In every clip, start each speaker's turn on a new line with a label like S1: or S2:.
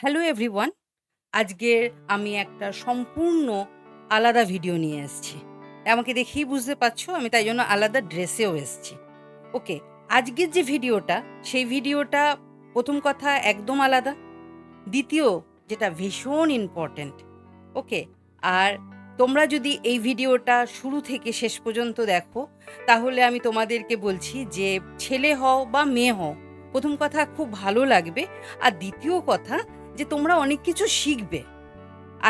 S1: Hello everyone. আজকের আমি একটা সম্পূর্ণ আলাদা ভিডিও নিয়ে এসেছি। আমাকে দেখেই বুঝতে পারছো আমি তাই জন্য আলাদা ড্রেসেও এসেছি। ওকে, আজকের যে ভিডিওটা সেই ভিডিওটা প্রথম কথা একদম আলাদা। দ্বিতীয় যেটা ভীষণ ইম্পর্ট্যান্ট। ওকে, আর তোমরা যদি এই ভিডিওটা শুরু থেকে শেষ পর্যন্ত দেখো তাহলে আমি তোমাদেরকে বলছি যে ছেলে হও বা মেয়ে হও, প্রথম কথা খুব ভালো লাগবে। আর দ্বিতীয় কথা যে তোমরা অনেক কিছু শিখবে।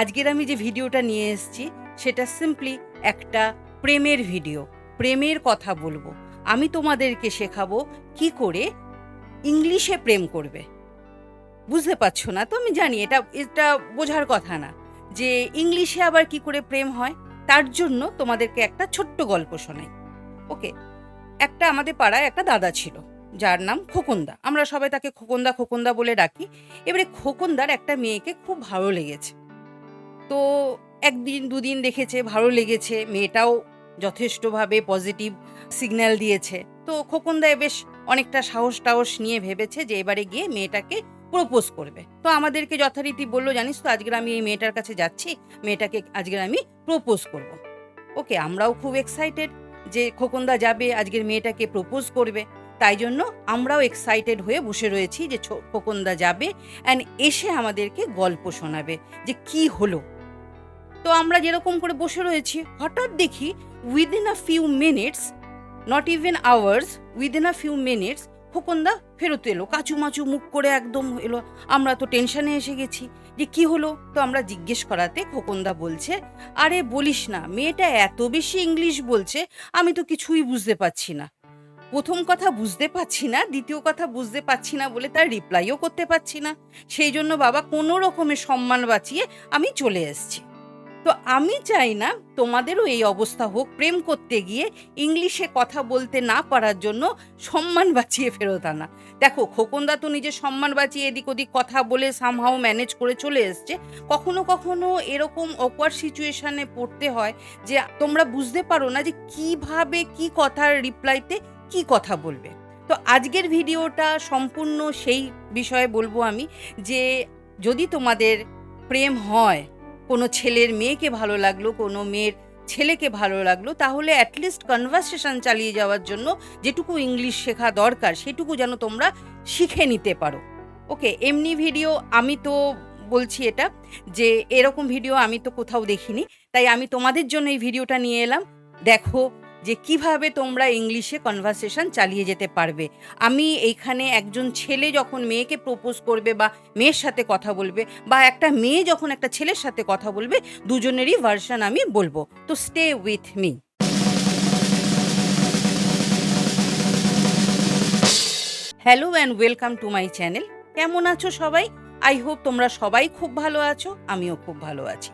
S1: আজকের আমি যে ভিডিওটা নিয়ে এসেছি সেটা সিম্পলি একটা প্রেমের ভিডিও। প্রেমের কথা বলবো। আমি তোমাদেরকে শেখাবো কি করে ইংলিশে প্রেম করবে। বুঝতে পারছো না তো? আমি জানি এটা এটা বোঝার কথা না যে ইংলিশে আবার কি করে প্রেম হয়। তার জন্য তোমাদেরকে একটা ছোট্ট গল্প শোনাই। ওকে, একটা আমাদের পাড়ায় একটা দাদা ছিল যার নাম খোকনদা। আমরা সবাই তাকে খোকনদা খোকনদা বলে ডাকি। এবারে খোকনদার একটা মেয়েকে খুব ভালো লেগেছে। তো একদিন দুদিন দেখেছে, ভালো লেগেছে, মেয়েটাও যথেষ্টভাবে পজিটিভ সিগন্যাল দিয়েছে। তো খোকনদা বেশ অনেকটা সাহস টাহস নিয়ে ভেবেছে যে এবারে গিয়ে মেয়েটাকে প্রপোজ করবে। তো আমাদেরকে যথারীতি বলল, জানিস তো আজকের আমি এই মেয়েটার কাছে যাচ্ছি, মেয়েটাকে আজকের আমি প্রপোজ করব। ওকে, আমরাও খুব এক্সাইটেড যে খোকনদা যাবে, আজকের মেয়েটাকে প্রপোজ করবে। তাই জন্য আমরাও এক্সাইটেড হয়ে বসে রয়েছি যে খোকনদা যাবে অ্যান্ড এসে আমাদেরকে গল্প শোনাবে যে কি হলো। তো আমরা যেরকম করে বসে রয়েছি, হঠাৎ দেখি within a few minutes, not even hours, within a few minutes খোকনদা ফেরত এলো, কাচুমাচু মুখ করে একদম এলো। আমরা তো টেনশনে এসে গেছি যে কি হলো। তো আমরা জিজ্ঞেস করাতে খোকনদা বলছে, আরে বলিস না, মেয়েটা এত বেশি ইংলিশ বলছে আমি তো কিছুই বুঝতে পারছি না। প্রথম কথা বুঝতে পারছি না, দ্বিতীয় কথা বুঝতে পারছি না বলে তার রিপ্লাইও করতে পারছি না। সেই জন্য বাবা কোনো রকমের সম্মান বাঁচিয়ে আমি চলে এসেছি। তো আমি চাই না তোমাদেরও এই অবস্থা হোক, প্রেম করতে গিয়ে ইংলিশে কথা বলতে না পারার জন্য সম্মান বাঁচিয়ে ফেরত আনা। দেখো খোকনদা তো নিজের সম্মান বাঁচিয়ে এদিক ওদিক কথা বলে সামহাও ম্যানেজ করে চলে এসছে। কখনো কখনো এরকম অকওয়ার্ড সিচুয়েশনে পড়তে হয় যে তোমরা বুঝতে পারো না যে কিভাবে কি কথার রিপ্লাইতে কি কথা বলবে। তো আজকের ভিডিওটা সম্পূর্ণ সেই বিষয়ে বলবো আমি যে যদি তোমাদের প্রেম হয়, কোনো ছেলের মেয়েকে ভালো লাগলো, কোনো মেয়ের ছেলেকে ভালো লাগলো, তাহলে অ্যাটলিস্ট কনভারসেশন চালিয়ে যাওয়ার জন্য যেটুকু ইংলিশ শেখা দরকার সেটুকু যেন তোমরা শিখে নিতে পারো। ওকে, এমনি ভিডিও আমি তো বলছি এটা যে এরকম ভিডিও আমি তো কোথাও দেখিনি, তাই আমি তোমাদের জন্য এই ভিডিওটা নিয়ে এলাম। দেখো যে কিভাবে তোমরা ইংলিশে কনভারসেশন চালিয়ে যেতে পারবে। আমি এইখানে একজন ছেলে যখন মেয়েকে প্রপোজ করবে বা মেয়ের সাথে কথা বলবে, বা একটা মেয়ে যখন একটা ছেলের সাথে কথা বলবে, দুজনেরই ভার্সন আমি বলবো। তো stay with me. Hello and welcome to my channel. কেমন আছো সবাই? আই হোপ তোমরা সবাই খুব ভালো আছো, আমিও খুব ভালো আছি।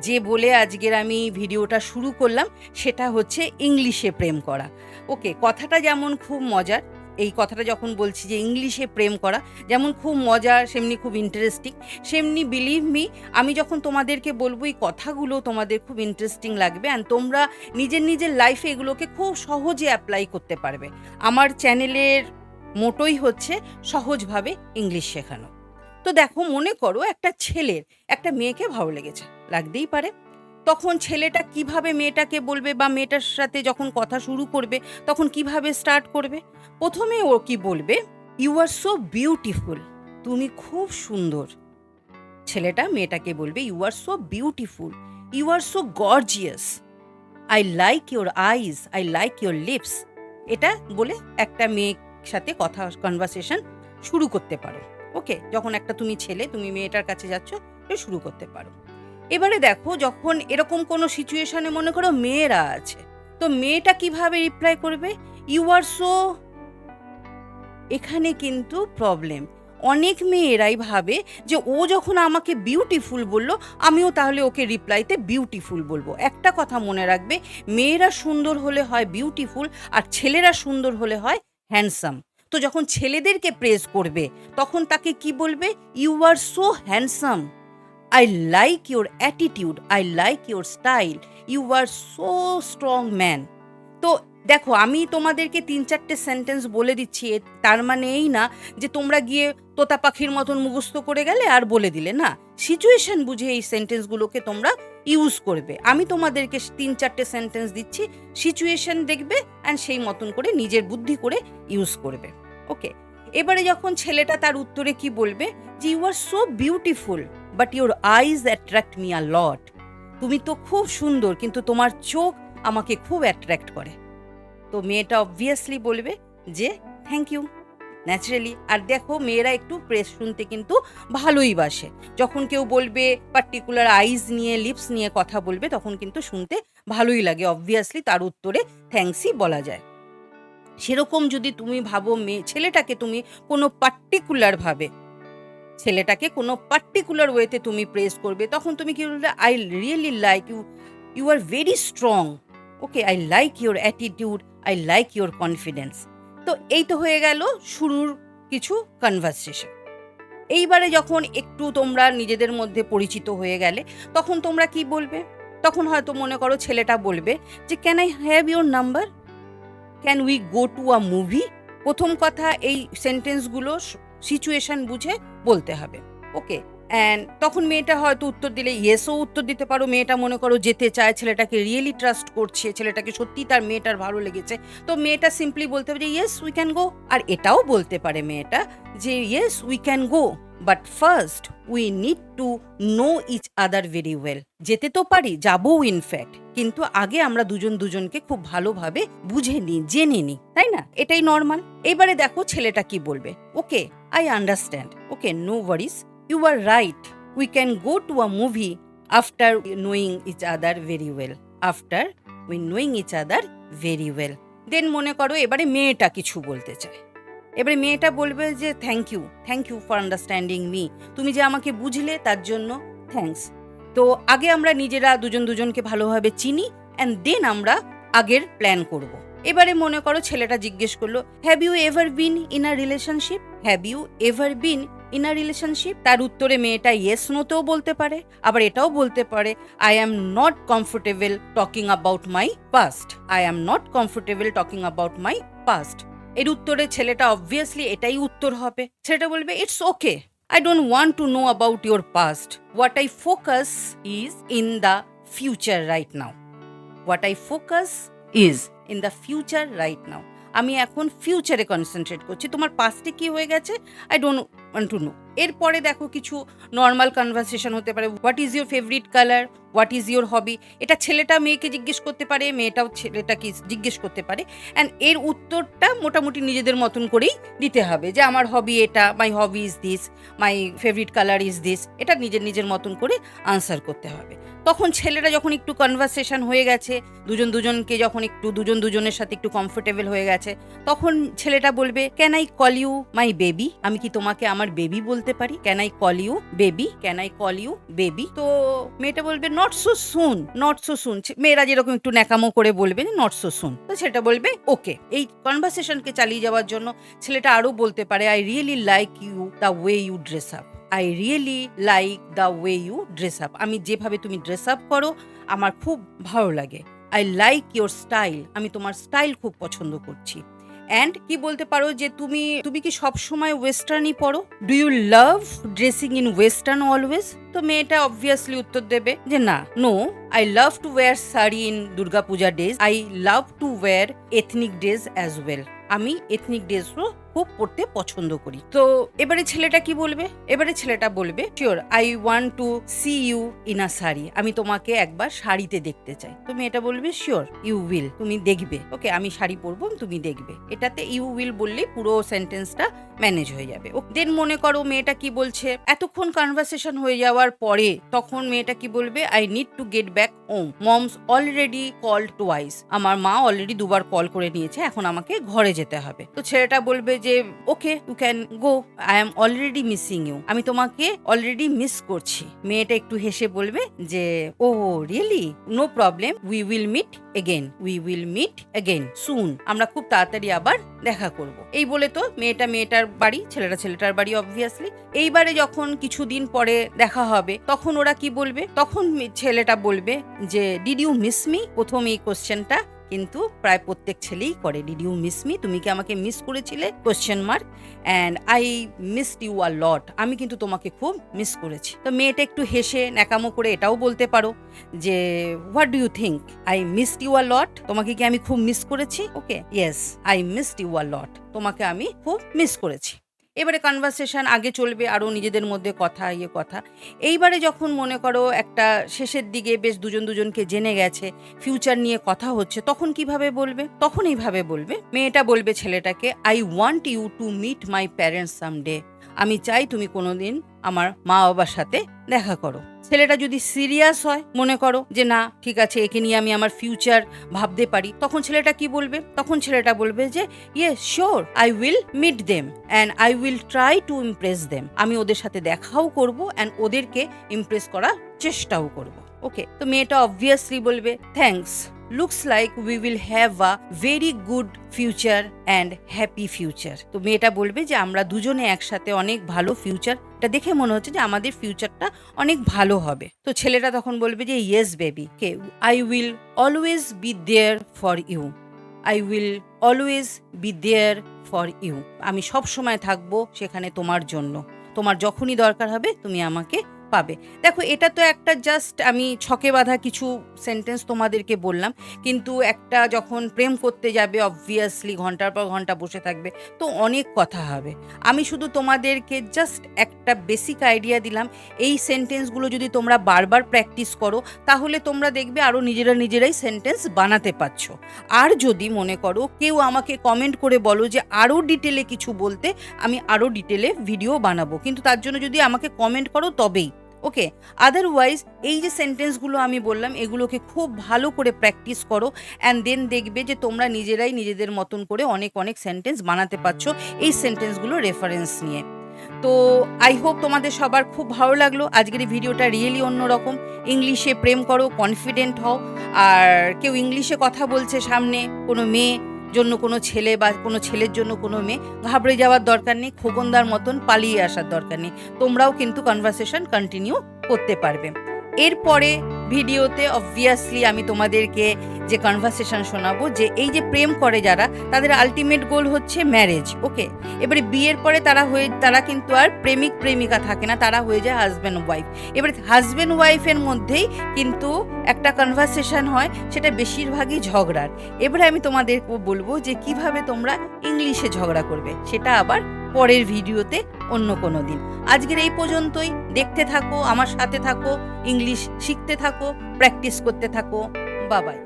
S1: যে বলে আজকের আমি ভিডিওটা শুরু করলাম সেটা হচ্ছে ইংলিশে প্রেম করা। ওকে, কথাটা যেমন খুব মজার, এই কথাটা যখন বলছি যে ইংলিশে প্রেম করা যেমন খুব মজার, সেমনি খুব ইন্টারেস্টিং, সেমনি বিলিভ মি আমি যখন তোমাদেরকে বলবো এই কথাগুলো তোমাদের খুব ইন্টারেস্টিং লাগবে অ্যান্ড তোমরা নিজের নিজের লাইফে এগুলোকে খুব সহজে অ্যাপ্লাই করতে পারবে। আমার চ্যানেলের মোটোই হচ্ছে সহজভাবে ইংলিশ শেখানো। তো দেখো, মনে করো একটা ছেলের একটা মেয়েকে ভালো লেগেছে, লাগতেই পারে। তখন ছেলেটা কিভাবে মেয়েটাকে বলবে বা মেয়েটার সাথে যখন কথা শুরু করবে তখন কিভাবে স্টার্ট করবে? প্রথমে ও কি বলবে? ইউ আর সো বিউটিফুল, তুমি খুব সুন্দর। ছেলেটা মেয়েটাকে বলবে you are so beautiful, you are so gorgeous, I like your eyes, I like your lips. এটা বলে একটা মেয়ের সাথে কথা কনভারসেশন শুরু করতে পারো। ওকে, যখন একটা তুমি ছেলে, তুমি মেয়েটার কাছে যাচ্ছ, শুরু করতে পারো। এবারে দেখো, যখন এরকম কোনো সিচুয়েশনে মনে করো মেয়েরা আছে, তো মেয়েটা কিভাবে রিপ্লাই করবে? You are so. এখানে কিন্তু প্রবলেম। অনেক মেয়েরাই ভাবে যে ও যখন আমাকে বিউটিফুল বলল, আমিও তাহলে ওকে রিপ্লাইতে বিউটিফুল বলবো। একটা কথা মনে রাখবে, মেয়েরা সুন্দর হলে হয় বিউটিফুল, আর ছেলেরা সুন্দর হলে হয় হ্যান্ডসাম। তো যখন ছেলেদেরকে প্রেজ করবে তখন তাকে কি বলবে? You are so handsome, I like your attitude, I like your style, you are so strong man. তো দেখো আমি তোমাদেরকে ৩-৪টে সেন্টেন্স বলে দিচ্ছি, তার মানে এই না যে তোমরা গিয়ে তোতা পাখির মতন মুখস্থ করে গেলে আর বলে দিলে না। সিচুয়েশন বুঝে এই সেন্টেন্সগুলোকে তোমরা ইউজ করবে। আমি তোমাদেরকে ৩-৪টে সেন্টেন্স দিচ্ছি, সিচুয়েশন দেখবে অ্যান্ড সেই মতন করে নিজের বুদ্ধি করে ইউজ করবে। ওকে, এবারে যখন ছেলেটা তার উত্তরে কি বলবে যে you are so beautiful but your eyes attract me a lot. তুমি তো খুব সুন্দর কিন্তু তোমার চোখ আমাকে খুব অ্যাট্রাক্ট করে। তো মেয়েটা অবভিয়াসলি বলবে যে থ্যাংক ইউ, ন্যাচারালি। আর দেখো মেয়েরা একটু প্রেস শুনতে কিন্তু ভালোই বাসে। যখন কেউ বলবে পার্টিকুলার আইজ নিয়ে লিপস নিয়ে কথা বলবে তখন কিন্তু শুনতে ভালোই লাগে। অবভিয়াসলি তার উত্তরে থ্যাঙ্কসই বলা যায়। সেরকম যদি তুমি ভাবো ছেলেটাকে তুমি কোনো পার্টিকুলার ওয়েতে তুমি প্রেস করবে, তখন তুমি কি বলবে I really like you, you are very strong, okay, I like your attitude, I like your confidence. তো এই তো হয়ে গেল শুরুর কিছু কনভারসেশন। এইবারে যখন একটু তোমরা নিজেদের মধ্যে পরিচিত হয়ে গেলে তখন তোমরা কি বলবে? তখন হয়তো মনে করো ছেলেটা বলবে যে can I have your number, can we go to a movie. প্রথম কথা এই সেন্টেন্সগুলো সিচুয়েশন বুঝে বলতে হবে। ওকে, অ্যান্ড তখন মেয়েটা হয়তো উত্তর দিলে ইয়েসও উত্তর দিতে পারো। মেয়েটা মনে করো যেতে চায়, ছেলেটাকে রিয়েলি ট্রাস্ট করছে, ছেলেটাকে সত্যি তার মেয়েটার ভালো লেগেছে, তো মেয়েটা সিম্পলি বলতে হবে যে ইয়েস উই ক্যান গো। আর এটাও বলতে পারে মেয়েটা যে yes we can go but first we need to know each other very well. যেতে তো পারি, যাবো ইনফ্যাক্ট, কিন্তু আগে আমরা দুজনকে খুব ভালোভাবে বুঝে নিই, জেনে নিই, তাই না? এটাই নর্মাল। এবারে দেখো ছেলেটা কি বলবে। ওকে, I understand, okay, no Warsi, you are right, we can go to a movie after knowing each other very well, after we knowing each other very well. Then মনে করো এবারে মেয়েটা কিছু বলতে চায়। এবারে মেয়েটা বলবে যে thank you for understanding me, তুমি যে আমাকে বুঝলে তার জন্য থ্যাঙ্কস। তো আগে আমরা নিজেরা দুজনকে ভালোভাবে চিনি অ্যান্ড দেন আমরা আগের প্ল্যান করব। এবারে মনে করো ছেলেটা জিজ্ঞেস করলো have you ever been in a relationship, have you ever been in a relationship. তার উত্তরে মেয়েটা ইয়েস নোতেও বলতে পারে, আবার এটাও বলতে পারে I am not comfortable talking about my past, I am not comfortable talking about my past. এর উত্তরে ছেলেটা অবভিয়াসলি এটাই উত্তর হবে। ছেলেটা বলবে it's okay, I don't want to know about your past. What I focus is in the future right now. What I focus is in the future right now. আমি এখন ফিউচারে কনসেন্ট্রেট করছি, তোমার পাস্টে কি হয়ে গেছে I don't want to know. এরপরে দেখো কিছু নর্মাল কনভারসেশন হতে পারে, what is your favourite colour, what is your hobby. এটা ছেলেটা মেয়েকে জিজ্ঞেস করতে পারে, মেয়েটাও ছেলেটাকে জিজ্ঞেস করতে পারে, অ্যান্ড এর উত্তরটা মোটামুটি নিজেদের মতন করেই দিতে হবে যে আমার হবি এটা, my hobby is this, my favourite colour is this. এটা নিজের মতন করে আনসার করতে হবে। তখন ছেলেরা যখন একটু কনভারসেশন হয়ে গেছে, দুজনকে যখন একটু দুজনের সাথে একটু কমফোর্টেবল হয়ে গেছে, তখন ছেলেটা বলবে can I call you my baby, আমি কি তোমাকে আমার বেবি বলতে পারি? Can I call you baby, can I call you baby. তো মেয়েটা বলবে not so soon, not so soon. মেয়েরা যেরকম একটু ন্যাকামো করে বলবে নট সো সুন, তো ছেলেটা বলবে ওকে। এই কনভারসেশনকে চালিয়ে যাওয়ার জন্য ছেলেটা আরো বলতে পারে I really like you the way you dress up, I really like the way you dress up. আমি যেভাবে তুমি ড্রেস আপ করো আমার খুব ভালো লাগে। আই লাইক ইউর স্টাইল, আমি তোমার স্টাইল খুব পছন্দ করছি। অ্যান্ড কি বলতে পারো যে তুমি কি সবসময় ওয়েস্টার্নই পরো? Do you love dressing in western always? তো মেয়েটা অবভিয়াসলি উত্তর দেবে যে না, no, I love to wear sari in Durga Puja days, I love to wear ethnic dress as well. আমি এথনিক ড্রেসও খুব পরতে পছন্দ করি। তো এবারে ছেলেটা কি বলবে? এবারে ছেলেটা বলবে sure I want to see you in a sari, আমি তোমাকে একবার শাড়িতে দেখতে চাই। তো মেয়েটা বলবে শিওর ইউ উইল, তুমি দেখবে। ওকে, আমি শাড়ি পরবো, তুমি দেখবে। এটাতে ইউ উইল বললে পুরো সেন্টেন্সটা ম্যানেজ হয়ে যাবে। দেন মনে করো মেয়েটা কি বলছে, এতক্ষণ কনভারসেশন হয়ে যাওয়ার পরে তখন মেয়েটা কি বলবে I need to get back home, moms already called twice, আমার মা অলরেডি দুবার কল করে নিয়েছে, এখন আমাকে ঘরে যেতে হবে। তো ছেলেটা বলবে যে okay you can go, I am already missing you, আমি তোমাকে অলরেডি মিস করছি। মেয়েটা একটু হেসে বলবে যে oh really, no problem, we will meet again, we will meet again soon, আমরা খুব তাড়াতাড়ি আবার দেখা করব। এই বলে তো মেয়েটার বাড়ি, ছেলেটার বাড়ি অবভিয়াসলি। এইবারে যখন কিছুদিন পরে দেখা হবে তখন ওরা কি বলবে? তখন ছেলেটা বলবে যে ডিড ইউ মিস মি, প্রথম এই কোশ্চেনটা কিন্তু প্রায় প্রত্যেক ছেলেই করে। Did you miss me? তুমি কি আমাকে মিস করেছিলে? Question mark. And I missed you a lot. আমি কিন্তু তোমাকে খুব মিস করেছি। তো মেয়েটা একটু হেসে ন্যাকামো করে এটাও বলতে পারো যে what do you think? I missed you a lot. তোমাকে কি আমি খুব মিস করেছি? Okay, yes, I missed you a lot. তোমাকে আমি খুব মিস করেছি। এবারে কনভারসেশন আগে চলবে, আরও নিজেদের মধ্যে কথা। এইবারে যখন মনে করো একটা শেষের দিকে বেশ দুজন দুজনকে জেনে গেছে, ফিউচার নিয়ে কথা হচ্ছে, তখন কিভাবে বলবে? তখন এইভাবে বলবে, মেয়েটা বলবে ছেলেটাকে, I want you to meet my parents someday. আমি চাই তুমি কোনোদিন আমার মা বাবার সাথে দেখা করো। ছেলেটা যদি সিরিয়াস হয়, মনে করো যে না ঠিক আছে একে নিয়ে আমি আমার ফিউচার ভাবতে পারি, তখন ছেলেটা কি বলবে? তখন ছেলেটা বলবে যে yes sure, I will meet them and I will try to impress them. আমি ওদের সাথে দেখাও করব অ্যান্ড ওদেরকে ইমপ্রেস করার চেষ্টাও করব। ওকে, তো মেয়েটা অবভিয়াসলি বলবে thanks, looks like we will have a very good future and happy future. তো মেয়েটা বলবে যে আমরা দুজনে একসাথে অনেক ভালো ফিউচার, এটা দেখে মনে হচ্ছে যে আমাদের ফিউচারটা অনেক ভালো হবে। তো ছেলেটা তখন বলবে যে ইয়েস বেবি, কে I will always be there for you. I will always be there for you. আমি সব সময় থাকবো সেখানে তোমার জন্য। তোমার যখনই দরকার হবে তুমি আমাকে পাবে। দেখো এটা তো একটা জাস্ট আমি ছকে বাঁধা কিছু সেন্টেন্স তোমাদেরকে বললাম, কিন্তু একটা যখন প্রেম করতে যাবে অবভিয়াসলি ঘন্টার পর ঘন্টা বসে থাকবে, তো অনেক কথা হবে। আমি শুধু তোমাদেরকে জাস্ট একটা বেসিক আইডিয়া দিলাম। এই সেন্টেন্সগুলো যদি তোমরা বারবার প্র্যাকটিস করো তাহলে তোমরা দেখবে আরও নিজেরাই সেন্টেন্স বানাতে পারছো। আর যদি মনে করো কেউ আমাকে কমেন্ট করে বলো যে আরও ডিটেলে কিছু বলতে, আমি আরও ডিটেলে ভিডিও বানাবো, কিন্তু তার জন্য যদি আমাকে কমেন্ট করো তবেই। ওকে, আদারওয়াইজ এই যে সেন্টেন্সগুলো আমি বললাম এগুলোকে খুব ভালো করে প্র্যাকটিস করো অ্যান্ড দেন দেখবে যে তোমরা নিজেরাই নিজেদের মতন করে অনেক সেন্টেন্স বানাতে পারছো এই সেন্টেন্সগুলো রেফারেন্স নিয়ে। তো আই হোপ তোমাদের সবার খুব ভালো লাগলো আজকের এই ভিডিওটা। রিয়েলি অন্যরকম। ইংলিশে প্রেম করো, কনফিডেন্ট হও। আর কেউ ইংলিশে কথা বলছে সামনে, কোনো মেয়ে জন্য কোনো ছেলে বা কোনো ছেলের জন্য কোনো মেয়ে, ঘাবড়ে যাওয়ার দরকার নেই, খোকনদার মতন পালিয়ে আসার দরকার নেই। তোমরাও কিন্তু কনভারসেশন কন্টিনিউ করতে পারবে। এরপরে ভিডিওতে অবভিয়াসলি আমি তোমাদেরকে যে কনভারসেশন শোনাবো যে এই যে প্রেম করে যারা, তাদের আলটিমেট গোল হচ্ছে ম্যারেজ। ওকে, এবারে বিয়ের পরে তারা কিন্তু আর প্রেমিক প্রেমিকা থাকে না, তারা হয়ে যায় হাজব্যান্ড ওয়াইফ। এবারে হাজব্যান্ড ওয়াইফের মধ্যেই কিন্তু একটা কনভারসেশন হয়, সেটা বেশিরভাগই ঝগড়ার। এবারে আমি তোমাদেরকে বলবো যে কিভাবে তোমরা ইংলিশে ঝগড়া করবে, সেটা আবার পরের ভিডিওতে অন্য কোনো দিন। আজকের এই পর্যন্তই। দেখতে থাকো, আমার সাথে থাকো, ইংলিশ শিখতে থাকো, প্র্যাকটিস করতে থাকো। Bye bye.